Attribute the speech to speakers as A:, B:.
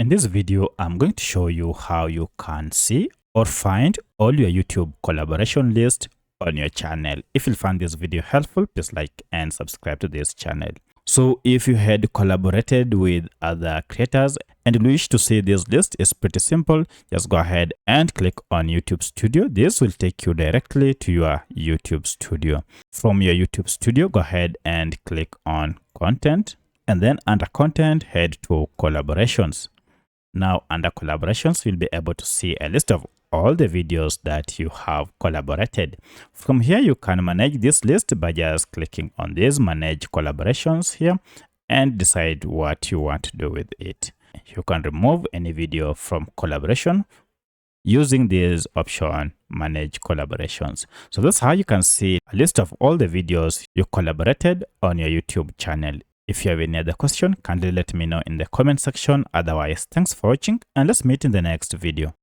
A: In this video, I'm going to show you how you can see or find all your YouTube collaboration list on your channel. If you find this video helpful, please like and subscribe to this channel. So if you had collaborated with other creators and you wish to see this list, it's pretty simple. Just go ahead and click on YouTube Studio. This will take you directly to your YouTube Studio. From your YouTube Studio, go ahead and click on Content, and then under Content, head to Collaborations. Now under Collaborations, you'll be able to see a list of all the videos that you have collaborated. From here, you can manage this list by just clicking on this Manage Collaborations here and decide what you want to do with it. You can remove any video from collaboration using this option, Manage Collaborations. So that's how you can see a list of all the videos you collaborated on your YouTube channel. If you have any other question, kindly let me know in the comment section. Otherwise, thanks for watching and let's meet in the next video.